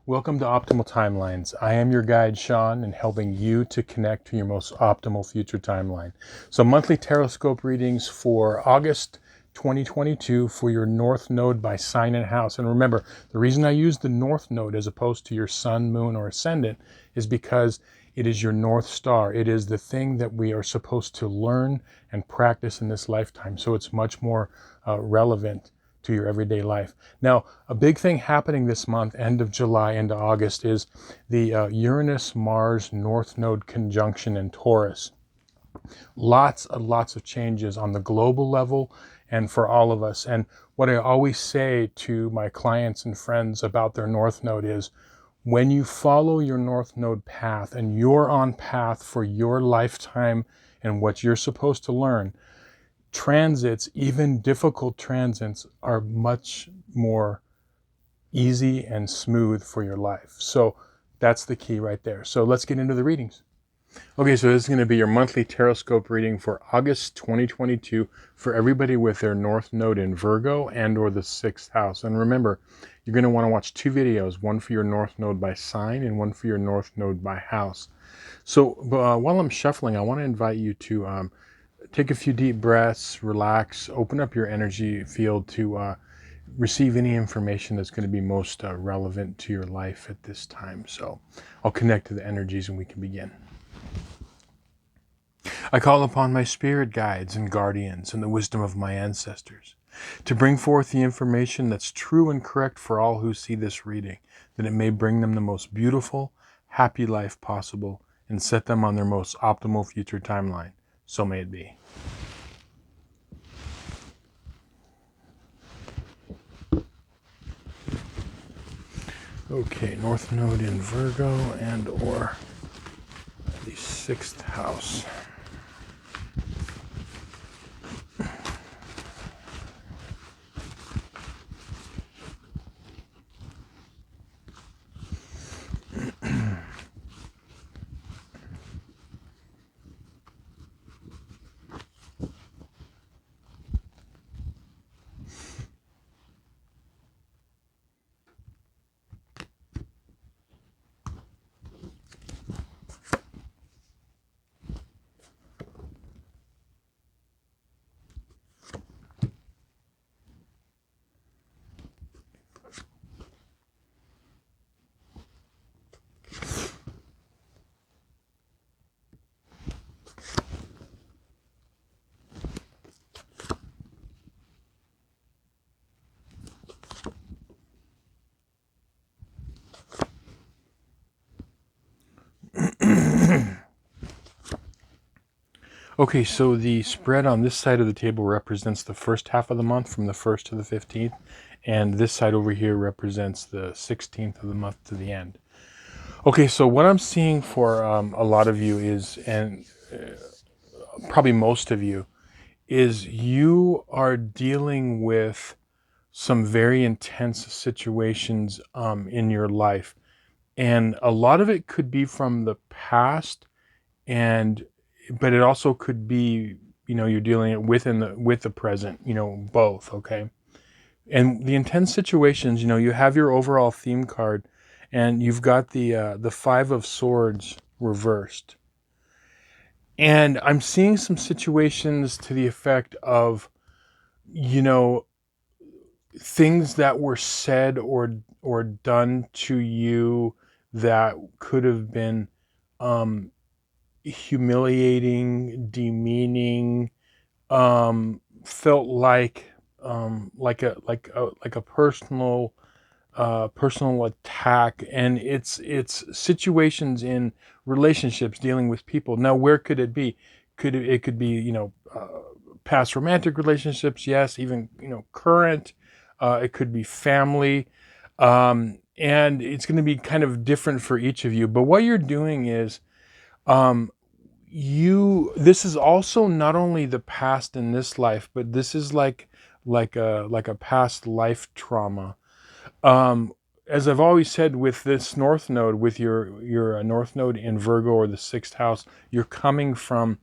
Welcome to Optimal Timelines. I am your guide, Sean, and helping you to connect to your most optimal future timeline. So monthly Tarotscope readings for August 2022 for your North Node by sign and house. And remember, the reason I use the North Node as opposed to your Sun, Moon, or Ascendant is because it is your North Star. It is the thing that we are supposed to learn and practice in this lifetime. So it's much more relevant to your everyday life. Now, a big thing happening this month, end of July into August, is the Uranus-Mars North Node conjunction in Taurus. Lots of changes on the global level and for all of us. And what I always say to my clients and friends about their North Node is, when you follow your North Node path and you're on path for your lifetime and what you're supposed to learn, transits, even difficult transits, are much more easy and smooth for your life. So that's the key right there. So let's get into the readings. Okay, so this is going to be your monthly Tarotscope reading for August 2022 for everybody with their North Node in Virgo and or the 6th house. And remember, you're going to want to watch two videos, one for your North Node by sign and one for your North Node by house. So while I'm shuffling, I want to invite you to take a few deep breaths, relax, open up your energy field to receive any information that's going to be most relevant to your life at this time. So I'll connect to the energies and we can begin. I call upon my spirit guides and guardians and the wisdom of my ancestors to bring forth the information that's true and correct for all who see this reading, that it may bring them the most beautiful, happy life possible and set them on their most optimal future timeline. So may it be. Okay, North Node in Virgo and or the 6th house. Okay, so the spread on this side of the table represents the first half of the month from the 1st to the 15th, and this side over here represents the 16th of the month to the end. Okay, so what I'm seeing for a lot of you is, and probably most of you, is you are dealing with some very intense situations in your life. And a lot of it could be from the past, but it also could be, you're dealing with the present, both, okay? And the intense situations, you have your overall theme card, and you've got the 5 of Swords reversed. And I'm seeing some situations to the effect of, things that were said or done to you that could have been humiliating, demeaning, felt like a personal attack, and it's situations in relationships dealing with people. Now, where could it be? It could be past romantic relationships, yes, even current. It could be family, and it's going to be kind of different for each of you. But what you're doing is this is also not only the past in this life, but this is like a past life trauma. As I've always said, with this North Node, with your North Node in Virgo or the 6th house, you're coming from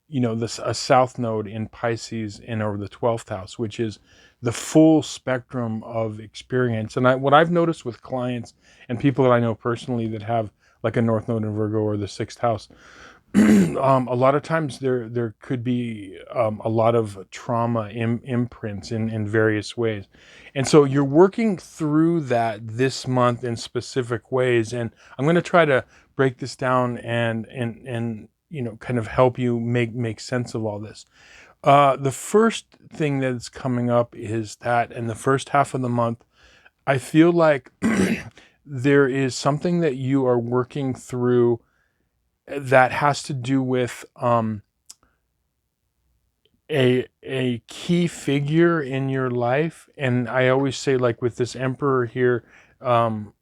this a south node in Pisces and over the 12th house, which is the full spectrum of experience. And what I've noticed with clients and people that I know personally that have like a north node in Virgo or the sixth house, a lot of times there could be a lot of trauma imprints in various ways. And so you're working through that this month in specific ways. And I'm going to try to break this down and kind of help you make sense of all this. The first thing that's coming up is that in the first half of the month, I feel like there is something that you are working through that has to do with a key figure in your life. And I always say, like with this emperor here, an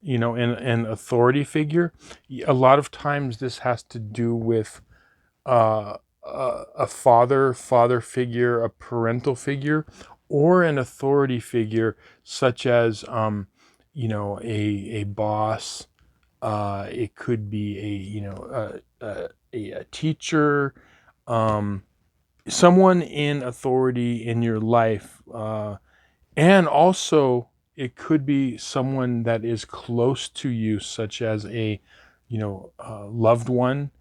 authority figure, a lot of times this has to do with a father figure, a parental figure, or an authority figure, such as a boss. It could be a teacher, someone in authority in your life, and also it could be someone that is close to you, such as a loved one.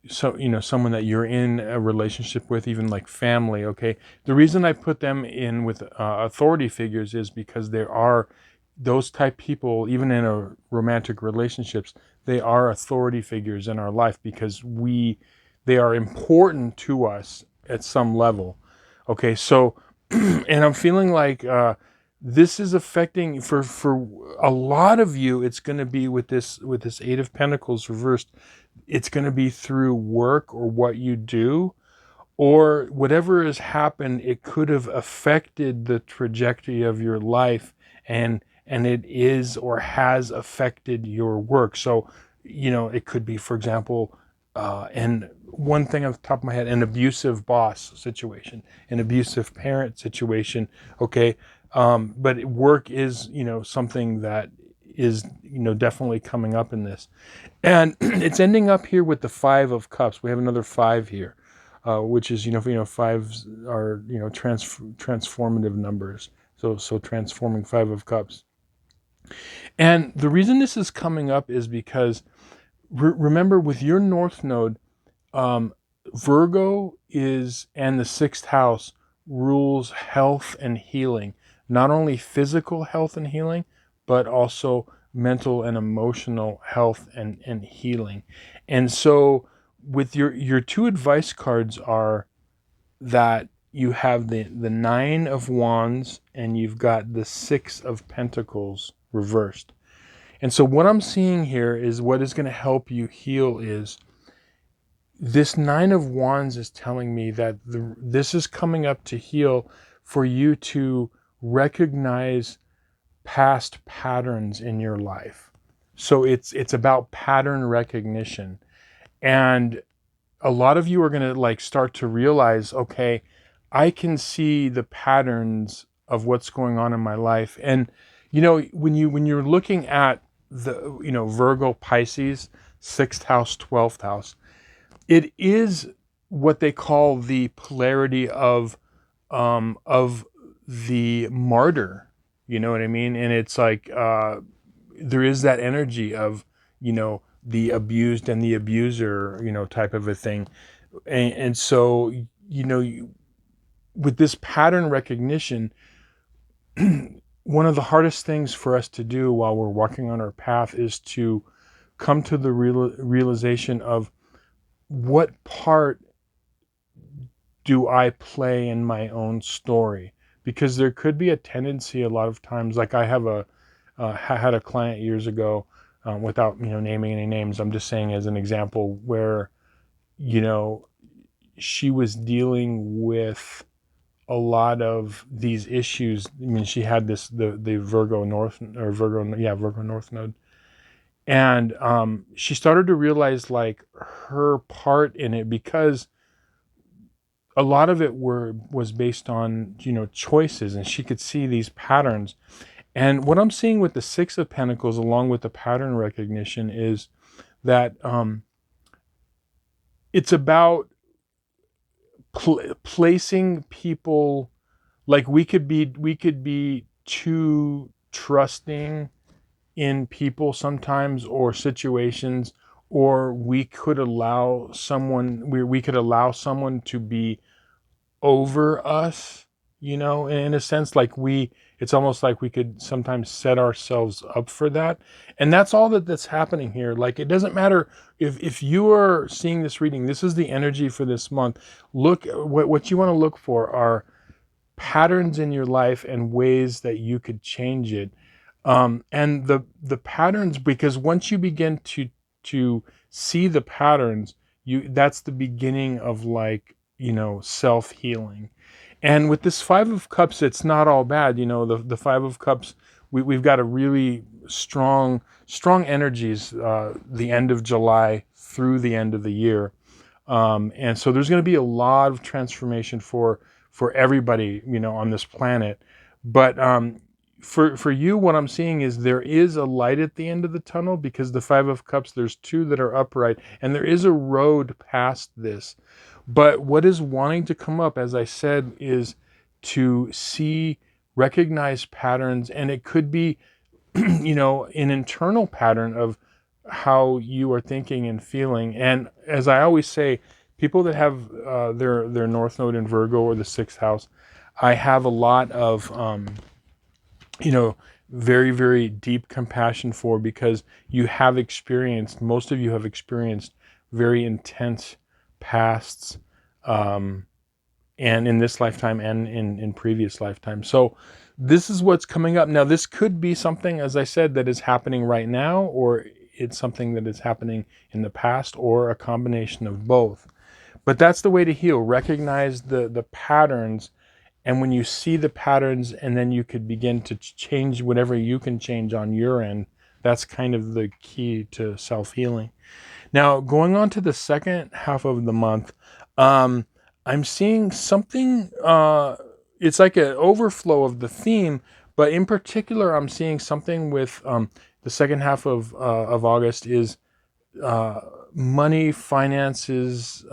Someone that you're in a relationship with, even like family. Okay, the reason I put them in with authority figures is because there are those type people, even in a romantic relationships, they are authority figures in our life because they are important to us at some level. Okay, so and I'm feeling like this is affecting for a lot of you. It's going to be with this Eight of Pentacles reversed. It's going to be through work or what you do, or whatever has happened. It could have affected the trajectory of your life, and it is or has affected your work. So, it could be, for example, and one thing off the top of my head, an abusive boss situation, an abusive parent situation. Okay. But work is, something that is, definitely coming up in this. And it's ending up here with the Five of Cups. We have another five here, which is, fives are, transformative numbers. So transforming Five of Cups. And the reason this is coming up is because remember with your North Node, Virgo and the sixth house rules health and healing, not only physical health and healing, but also mental and emotional health and healing. And so with your two advice cards are that you have the Nine of Wands and you've got the Six of Pentacles reversed. And so what I'm seeing here is what is going to help you heal is this Nine of Wands is telling me that this is coming up to heal for you to recognize past patterns in your life. So it's about pattern recognition. And a lot of you are going to start to realize, okay, I can see the patterns of what's going on in my life. And when you're looking at the Virgo, Pisces, 6th house, 12th house, it is what they call the polarity of the martyr. You know what I mean? And it's like there is that energy of the abused and the abuser, type of a thing. And so with this pattern recognition, one of the hardest things for us to do while we're walking on our path is to come to the realization of what part do I play in my own story? Because there could be a tendency a lot of times, like I have had a client years ago, without naming any names, I'm just saying as an example, where she was dealing with a lot of these issues. I mean, she had the Virgo North Node, and she started to realize like her part in it, because a lot of it was based on choices, and she could see these patterns. And what I'm seeing with the Six of Pentacles, along with the pattern recognition, is that it's about placing people, like we could be too trusting in people sometimes, or situations, or we could allow someone to be over us, in a sense. Like it's almost like we could sometimes set ourselves up for that. And that's all that's happening here. Like, it doesn't matter if you are seeing this reading, this is the energy for this month. Look, what you want to look for are patterns in your life and ways that you could change it. And the patterns, because once you begin to see the patterns, that's the beginning of, like, self-healing. And with this Five of Cups, it's not all bad. The Five of Cups, we've got a really strong energies, the end of July through the end of the year. And so there's going to be a lot of transformation for everybody, on this planet. But for you, what I'm seeing is there is a light at the end of the tunnel, because the Five of Cups, there's two that are upright, and there is a road past this. But what is wanting to come up, as I said, is to recognize patterns. And it could be, an internal pattern of how you are thinking and feeling. And as I always say, people that have their North Node in Virgo or the sixth house, I have a lot of, very, very deep compassion for, because most of you have experienced very intense pasts, and in this lifetime and in previous lifetimes. So this is what's coming up. Now, this could be something, as I said, that is happening right now, or it's something that is happening in the past, or a combination of both. But that's the way to heal. Recognize the patterns. And when you see the patterns, and then you could begin to change whatever you can change on your end, that's kind of the key to self-healing. Now, going on to the second half of the month, I'm seeing something, it's like an overflow of the theme, but in particular, I'm seeing something with the second half of August is money, finances,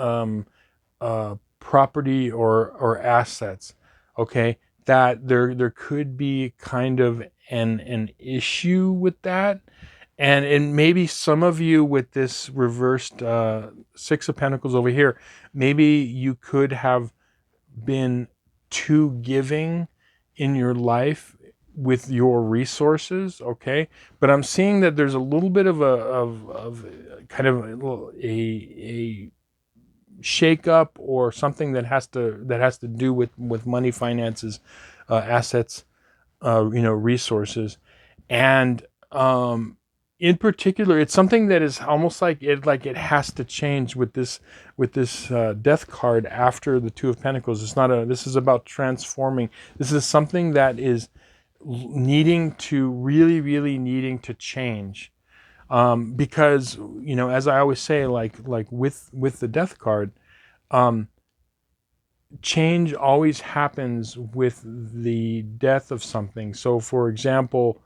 property, or assets. Okay, that there could be kind of an issue with that. And maybe some of you, with this reversed Six of Pentacles over here, maybe you could have been too giving in your life with your resources. Okay, but I'm seeing that there's a little bit of a shake up, or something that has to do with money, finances, assets, resources. And in particular, it's something that is almost like it has to change with this Death card after the Two of Pentacles. This is about transforming. This is something that is needing to change. Because, as I always say, like with the Death card, change always happens with the death of something. So, for example,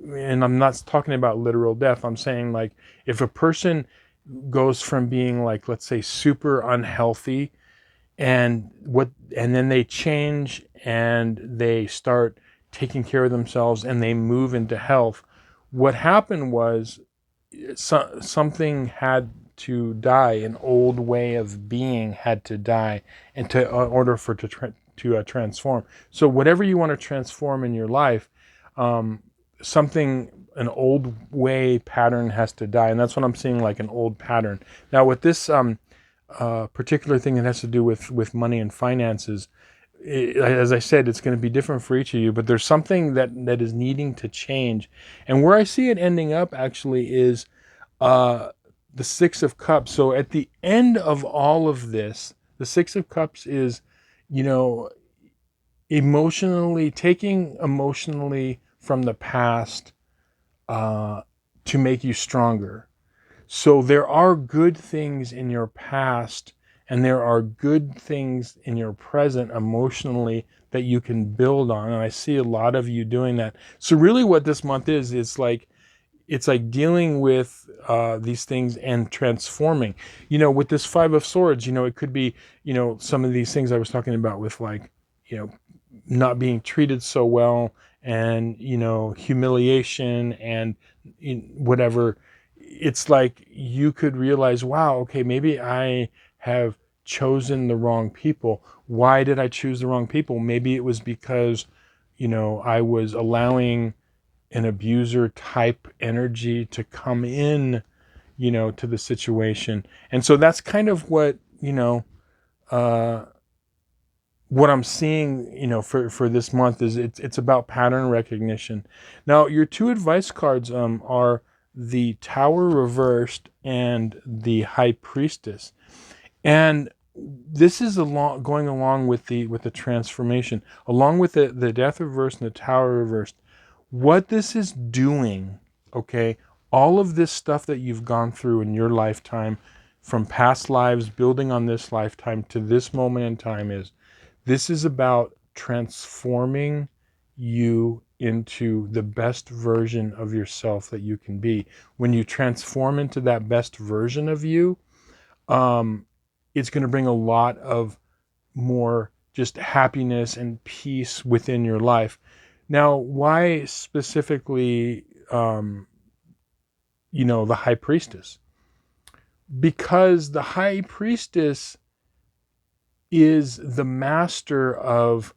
and I'm not talking about literal death, I'm saying, like, if a person goes from being, like, let's say, super unhealthy, and then they change and they start taking care of themselves and they move into health, what happened was something had to die. An old way of being had to die, and in order for it to transform. So whatever you want to transform in your life, an old way pattern has to die. And that's what I'm seeing, like an old pattern. Now, with this particular thing that has to do with money and finances, as I said, it's going to be different for each of you, but there's something that is needing to change. And where I see it ending up actually is the Six of Cups. So at the end of all of this, the Six of Cups is, taking emotionally from the past to make you stronger. So there are good things in your past, and there are good things in your present emotionally that you can build on. And I see a lot of you doing that. So really what this month is, it's like it's like dealing with these things and transforming. With this Five of Swords, it could be, some of these things I was talking about with, like, not being treated so well, and, humiliation and whatever. It's like you could realize, wow, okay, maybe I have chosen the wrong people. Why did I choose the wrong people? Maybe it was because, I was allowing an abuser type energy to come in, to the situation. And so that's kind of what, uh, what I'm seeing, for this month is it's about pattern recognition. Now, your two advice cards are the Tower reversed and the High Priestess. And this is going along with the transformation, along with the Death reversed and the Tower reversed. What this is doing, okay, all of this stuff that you've gone through in your lifetime, from past lives, building on this lifetime to this moment in time, this is about transforming you into the best version of yourself that you can be. When you transform into that best version of you, it's going to bring a lot of more just happiness and peace within your life. Now, why specifically, the High Priestess? Because the High Priestess is the master of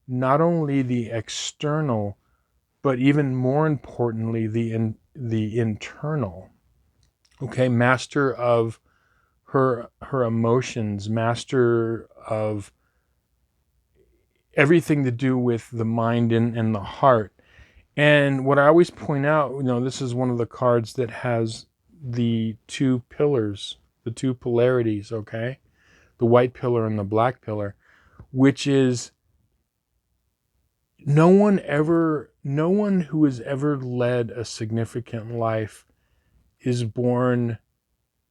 not only the external, but even more importantly, the internal. Okay, master of her emotions, master of everything to do with the mind and the heart. And what I always point out, this is one of the cards that has the two pillars, the two polarities, okay? The white pillar and the black pillar, which is no one who has ever led a significant life is born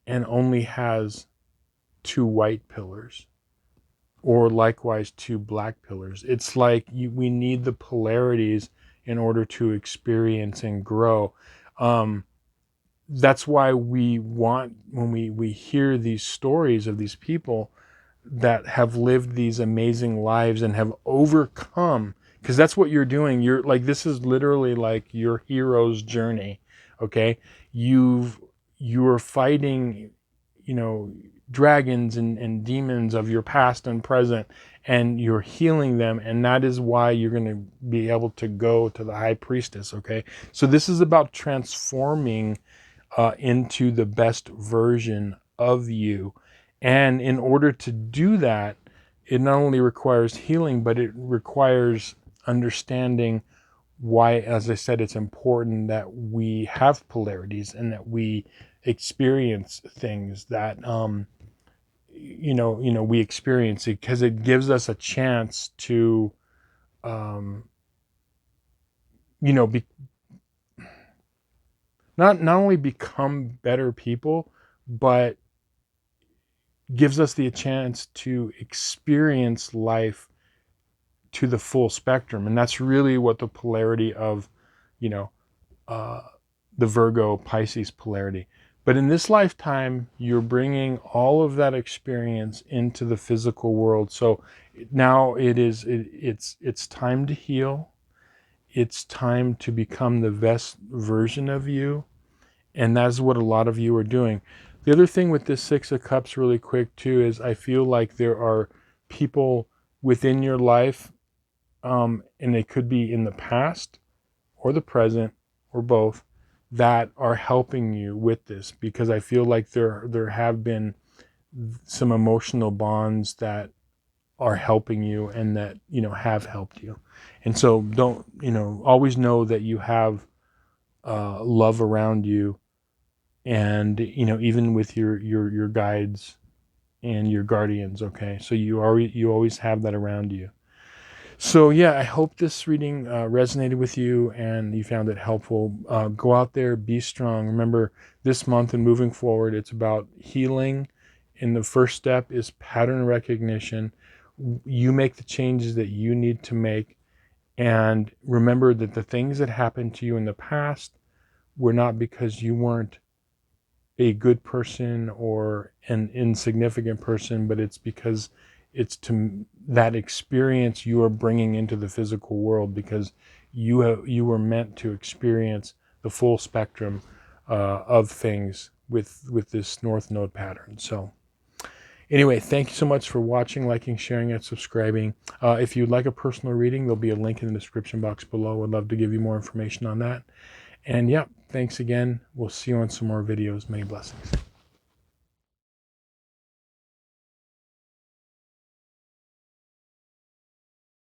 and only has two white pillars, or likewise two black pillars. It's like we need the polarities in order to experience and grow. That's why we want, when we hear these stories of these people that have lived these amazing lives and have overcome, because that's what you're doing. You're like, this is literally like your hero's journey. Okay. You're fighting, dragons and demons of your past and present, and you're healing them. And that is why you're going to be able to go to the High Priestess. Okay. So this is about transforming into the best version of you. And in order to do that, it not only requires healing, but it requires understanding why, as I said, it's important that we have polarities and that we experience things that, we experience it, because it gives us a chance to, be, not only become better people, but gives us the chance to experience life to the full spectrum. And that's really what the polarity of, the Virgo Pisces polarity. But in this lifetime, you're bringing all of that experience into the physical world. So now it's time to heal. It's time to become the best version of you. And that's what a lot of you are doing. The other thing with this Six of Cups really quick too is I feel like there are people within your life, and it could be in the past or the present or both, that are helping you with this, because I feel like there have been some emotional bonds that are helping you and that, have helped you. And so don't, always know that you have love around you. And, even with your guides and your guardians. Okay. So you always have that around you. So yeah, I hope this reading resonated with you and you found it helpful. Go out there, be strong. Remember, this month and moving forward, it's about healing. And the first step is pattern recognition. You make the changes that you need to make. And remember that the things that happened to you in the past were not because you weren't a good person or an insignificant person, but it's because it's to that experience you are bringing into the physical world, because you were meant to experience the full spectrum of things with this North Node pattern. So anyway, thank you so much for watching, liking, sharing, and subscribing. If you'd like a personal reading, there'll be a link in the description box below. I'd love to give you more information on that. And yeah, thanks again. We'll see you on some more videos. Many blessings.